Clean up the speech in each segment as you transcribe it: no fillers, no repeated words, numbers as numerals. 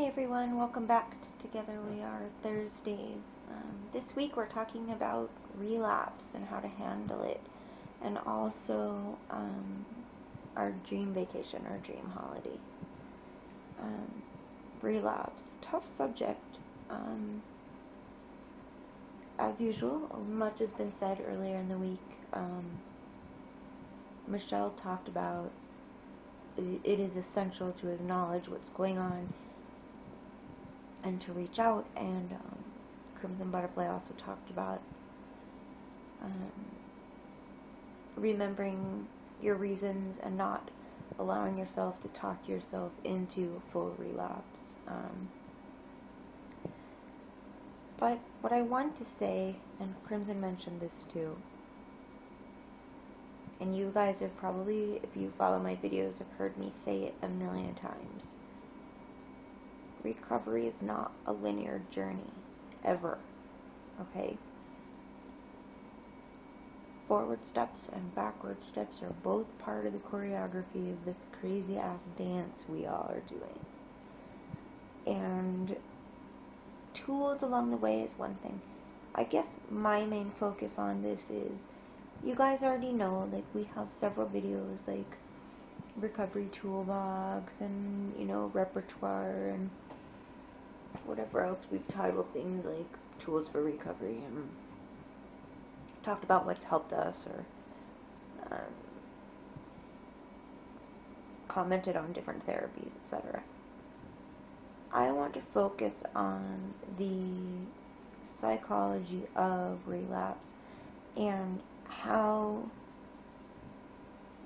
Hi everyone, welcome back to TogetherweR Thursdays. This week we're talking about relapse and how to handle it, and also our dream vacation, our dream holiday. Relapse, tough subject. As usual, much has been said earlier in the week. Michelle talked about it is essential to acknowledge what's going on and to reach out, and Crimson Butterfly also talked about remembering your reasons and not allowing yourself to talk yourself into a full relapse. But what I want to say, and Crimson mentioned this too, and you guys have probably, if you follow my videos, have heard me say it a million times. Recovery is not a linear journey, ever, okay? Forward steps and backward steps are both part of the choreography of this crazy-ass dance we all are doing. And tools along the way is one thing. I guess my main focus on this is, you guys already know, like, we have several videos, like, recovery toolbox, and, you know, repertoire, and whatever else we've titled things like tools for recovery, and talked about what's helped us, or commented on different therapies, etc. I want to focus on the psychology of relapse and how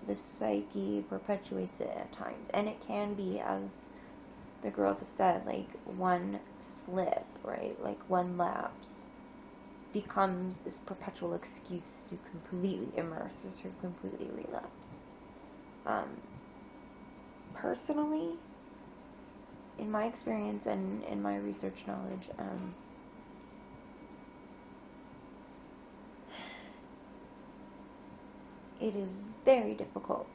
the psyche perpetuates it at times. And it can be, as the girls have said, like one slip, right? Like one lapse becomes this perpetual excuse to completely immerse or to completely relapse. Personally, in my experience and in my research knowledge, it is very difficult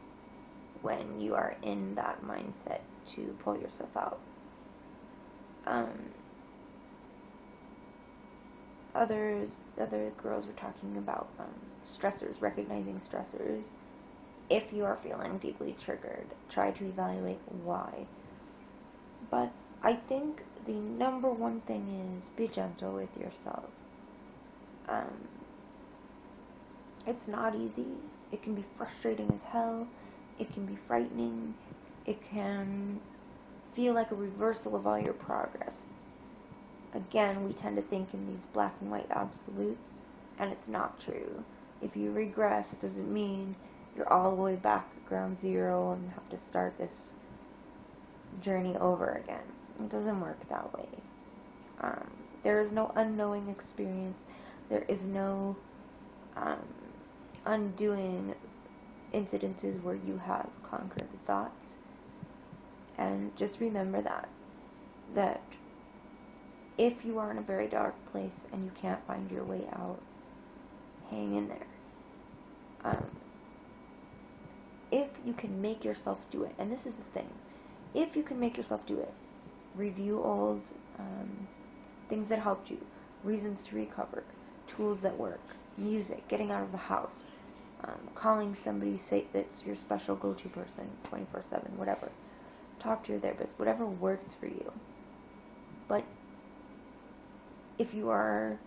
when you are in that mindset to pull yourself out. Other girls were talking about stressors, recognizing stressors. If you are feeling deeply triggered, try to evaluate why. But I think the number one thing is be gentle with yourself. It's not easy. It can be frustrating as hell. It can be frightening. It can feel like a reversal of all your progress. Again, we tend to think in these black and white absolutes, and it's not true. If you regress, it doesn't mean you're all the way back at ground zero and have to start this journey over again. It doesn't work that way. There is no unknowing experience. There is no undoing incidences where you have conquered the thoughts. And just remember that if you are in a very dark place and you can't find your way out, hang in there. If you can make yourself do it, and this is the thing, if you can make yourself do it, review old things that helped you, reasons to recover, tools that work, music, getting out of the house, calling somebody that's your special go-to person 24/7, whatever. Talk to your therapist, whatever works for you. But if you are,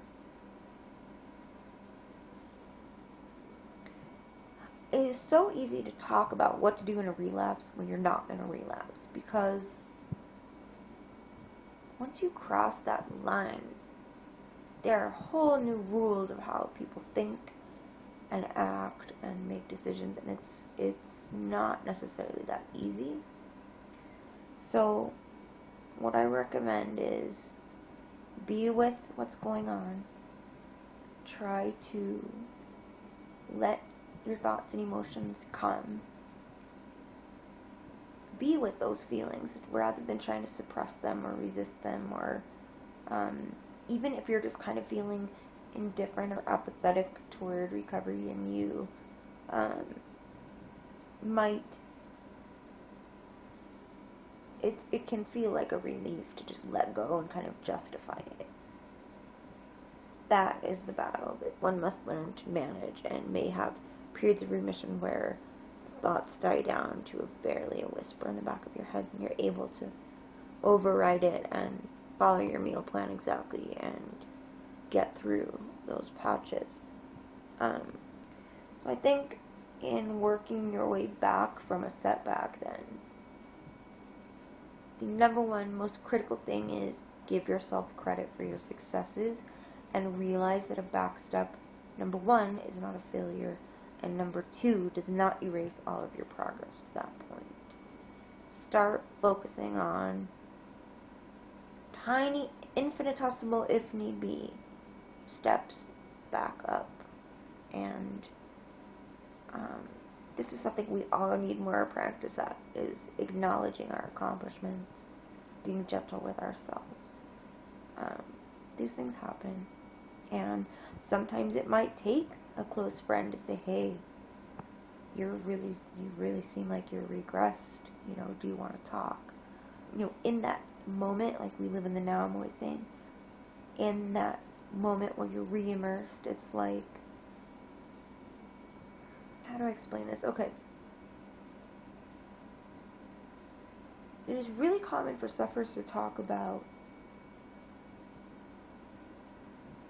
it is so easy to talk about what to do in a relapse when you're not in a relapse, because once you cross that line, there are whole new rules of how people think and act and make decisions, and it's not necessarily that easy. So what I recommend is be with what's going on. Try to let your thoughts and emotions come. Be with those feelings rather than trying to suppress them or resist them, or even if you're just kind of feeling indifferent or apathetic toward recovery, and you might it can feel like a relief to just let go and kind of justify it. That is the battle that one must learn to manage, and may have periods of remission where thoughts die down to barely a whisper in the back of your head, and you're able to override it and follow your meal plan exactly and get through those patches. So I think in working your way back from a setback, then the number one most critical thing is give yourself credit for your successes and realize that a back step, number one, is not a failure, and number two, does not erase all of your progress to that point. Start focusing on tiny, infinitesimal, if need be, steps back up. And this is something we all need more practice at, is acknowledging our accomplishments, being gentle with ourselves. These things happen, and sometimes it might take a close friend to say, hey, you really seem like you're regressed, do you want to talk? In that moment, like we live in the now, I'm always saying, in that moment where you're re-immersed, it's like, how do I explain this? Okay. It is really common for sufferers to talk about,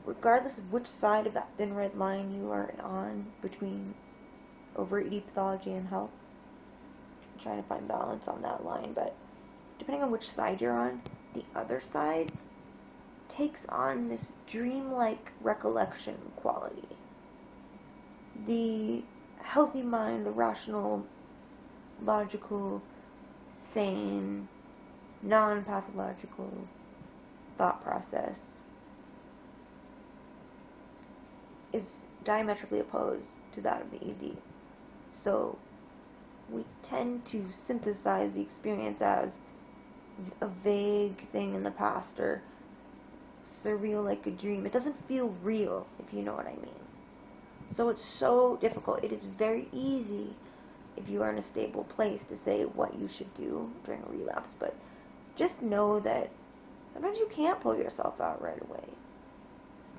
regardless of which side of that thin red line you are on between overt pathology and health. I'm trying to find balance on that line, but depending on which side you're on, the other side takes on this dreamlike recollection quality. The healthy mind, the rational, logical, sane, non-pathological thought process is diametrically opposed to that of the ED. So we tend to synthesize the experience as a vague thing in the past, or surreal like a dream. It doesn't feel real, if you know what I mean. So it's so difficult. It is very easy, if you are in a stable place, to say what you should do during a relapse, but just know that sometimes you can't pull yourself out right away.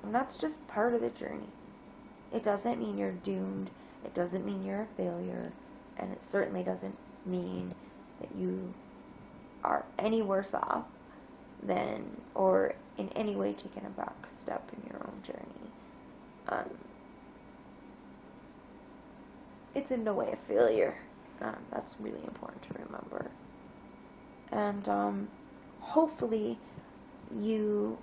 And that's just part of the journey. It doesn't mean you're doomed. It doesn't mean you're a failure. And it certainly doesn't mean that you are any worse off than, or in any way taking a back step in your own journey. It's in no way a failure. That's really important to remember. And hopefully you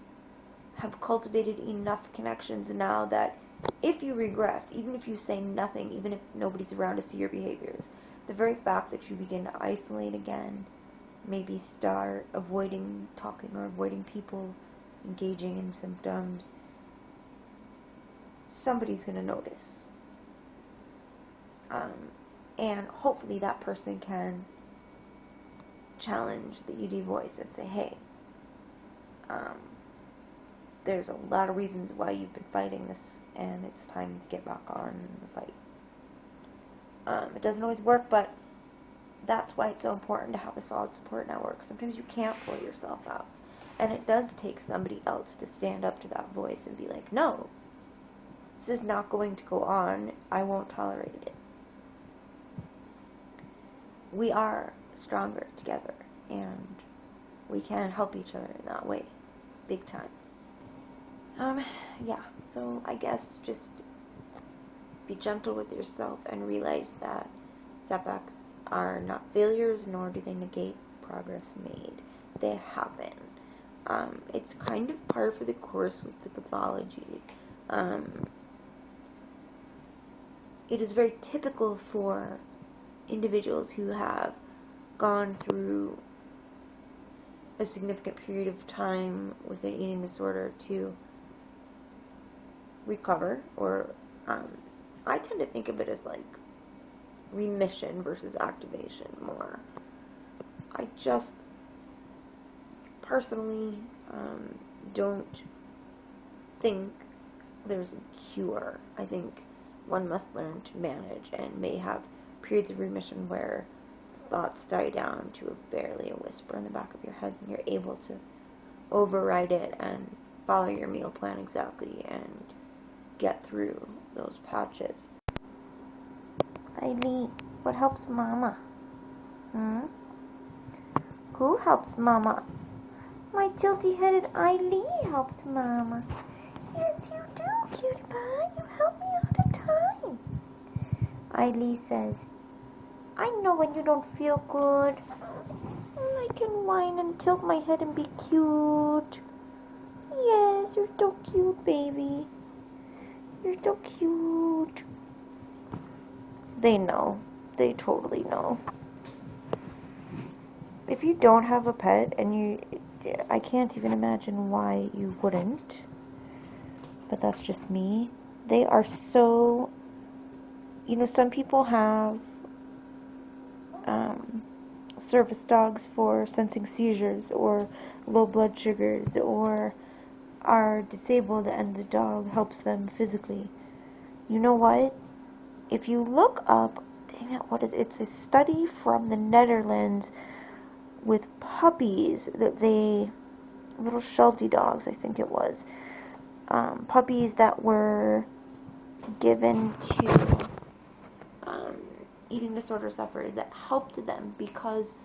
have cultivated enough connections now that if you regress, even if you say nothing, even if nobody's around to see your behaviors, the very fact that you begin to isolate again, maybe start avoiding talking or avoiding people, engaging in symptoms, somebody's going to notice. And hopefully that person can challenge the ED voice and say, hey, there's a lot of reasons why you've been fighting this, and it's time to get back on the fight. It doesn't always work, but that's why it's so important to have a solid support network. Sometimes you can't pull yourself out, and it does take somebody else to stand up to that voice and be like, no, this is not going to go on. I won't tolerate it. We are stronger together, and we can help each other in that way, big time. Yeah, so I guess just be gentle with yourself and realize that setbacks are not failures, nor do they negate progress made. They happen. It's kind of par for the course with the pathology. It is very typical for individuals who have gone through a significant period of time with an eating disorder to recover, or I tend to think of it as like remission versus activation more. I just personally don't think there's a cure. I think one must learn to manage, and may have periods of remission where thoughts die down to barely a whisper in the back of your head, and you're able to override it and follow your meal plan exactly and get through those patches. Eileen, what helps Mama? Who helps Mama? My tilty-headed Eileen helps Mama. Yes, you do, cutie pie. You help me all the time. Eileen says, I know when you don't feel good. I can whine and tilt my head and be cute. Yes, you're so cute, baby. You're so cute. They know. They totally know. If you don't have a pet, and I can't even imagine why you wouldn't, but that's just me. They are so, some people have service dogs for sensing seizures or low blood sugars, or are disabled and the dog helps them physically. You know what? If you look up, dang it, it's a study from the Nederlands with puppies little Sheltie dogs, I think it was, puppies that were given to eating disorder sufferers, that helped them because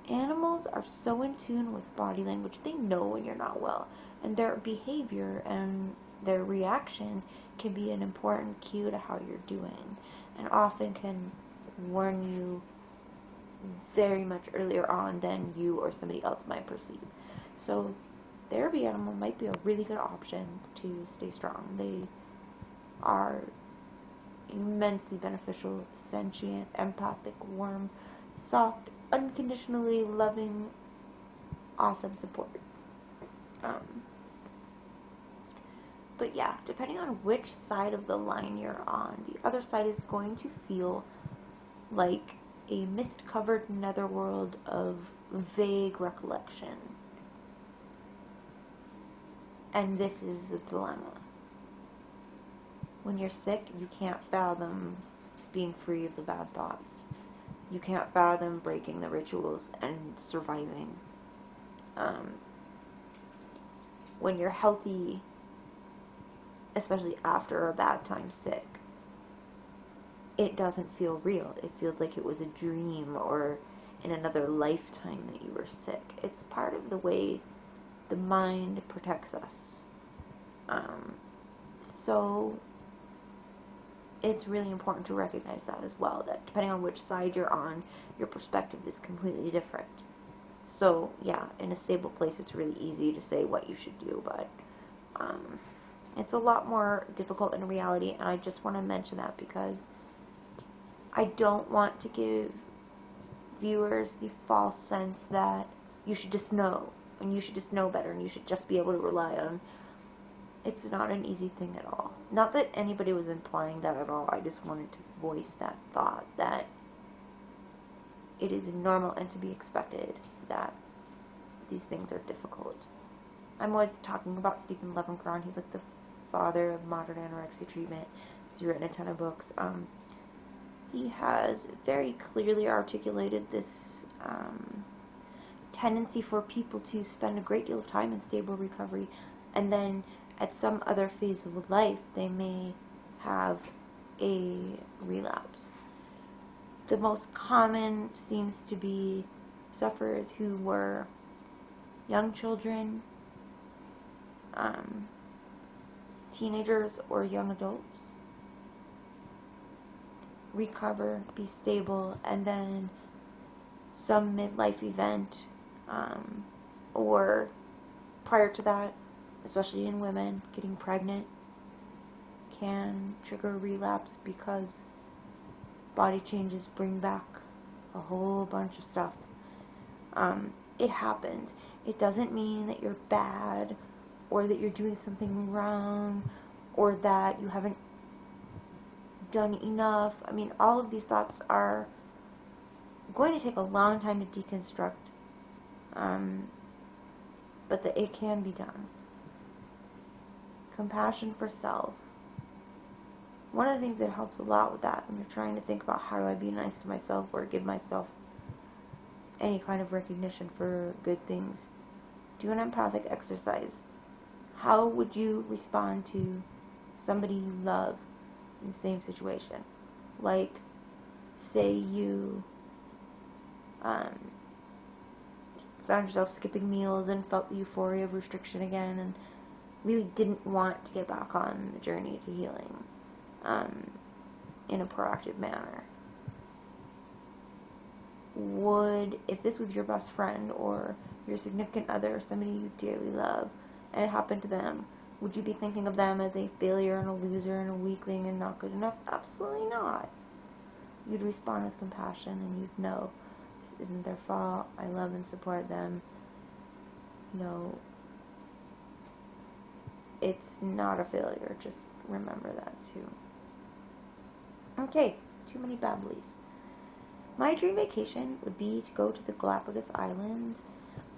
animals are so in tune with body language. They know when you're not well, and their behavior and their reaction can be an important cue to how you're doing, and often can warn you very much earlier on than you or somebody else might perceive. So therapy animal might be a really good option to stay strong. They are immensely beneficial, sentient, empathic, warm, soft, unconditionally loving, awesome support. But yeah, depending on which side of the line you're on, the other side is going to feel like a mist-covered netherworld of vague recollection. And this is the dilemma. When you're sick, you can't fathom being free of the bad thoughts. You can't fathom breaking the rituals and surviving. When you're healthy, especially after a bad time sick, it doesn't feel real. It feels like it was a dream or in another lifetime that you were sick. It's part of the way the mind protects us. So it's really important to recognize that as well, that depending on which side you're on, your perspective is completely different. So yeah, in a stable place it's really easy to say what you should do, but it's a lot more difficult in reality, and I just want to mention that because I don't want to give viewers the false sense that you should just know, and you should just know better, and you should just be able to rely on. It's not an easy thing at all. Not that anybody was implying that at all. I just wanted to voice that thought that it is normal and to be expected that these things are difficult. I'm always talking about Stephen Levenkron. He's like the father of modern anorexia treatment. He's written a ton of books. He has very clearly articulated this tendency for people to spend a great deal of time in stable recovery, and then at some other phase of life they may have a relapse. The most common seems to be sufferers who were young children, teenagers, or young adults. Recover, be stable, and then some midlife event, or prior to that, especially in women, getting pregnant can trigger a relapse because body changes bring back a whole bunch of stuff. It happens. It doesn't mean that you're bad, or that you're doing something wrong, or that you haven't done enough. I mean, all of these thoughts are going to take a long time to deconstruct, but that it can be done. Compassion for self. One of the things that helps a lot with that when you're trying to think about how do I be nice to myself or give myself any kind of recognition for good things. Do an empathic exercise. How would you respond to somebody you love in the same situation? Like, say you found yourself skipping meals and felt the euphoria of restriction again and really didn't want to get back on the journey to healing in a proactive manner. If this was your best friend or your significant other, somebody you dearly love, and it happened to them, would you be thinking of them as a failure and a loser and a weakling and not good enough? Absolutely not. You'd respond with compassion and you'd know this isn't their fault. I love and support them. It's not a failure. Just remember that too. Okay, too many babblies. My dream vacation would be to go to the Galapagos Islands.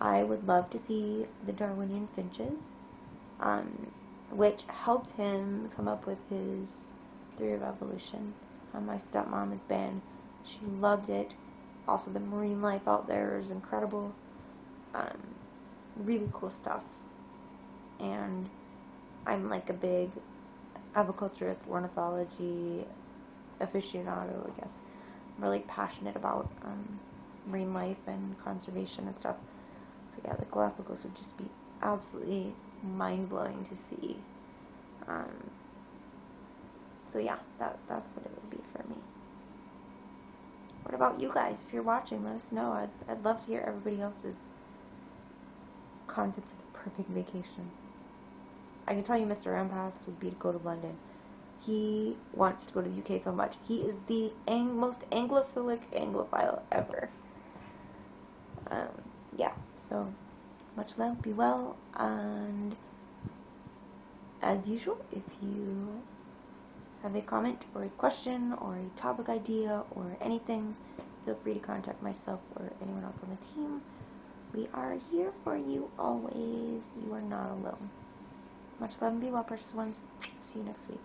I would love to see the Darwinian finches, which helped him come up with his theory of evolution. My stepmom is banned. She loved it. Also, the marine life out there is incredible. Really cool stuff. And I'm like a big aviculturist, ornithology aficionado, I guess. I'm really passionate about marine life and conservation and stuff. So yeah, the Galapagos would just be absolutely mind-blowing to see. So yeah, that's what it would be for me. What about you guys? If you're watching, let us know. I'd love to hear everybody else's concept of the perfect vacation. I can tell you Mr. Empath's would be to go to London. He wants to go to the UK so much. He is the most Anglophilic Anglophile ever. Yeah, so much love, be well, and as usual, if you have a comment or a question or a topic idea or anything, feel free to contact myself or anyone else on the team. We are here for you always. You are not alone. Much love and be well, precious ones. See you next week.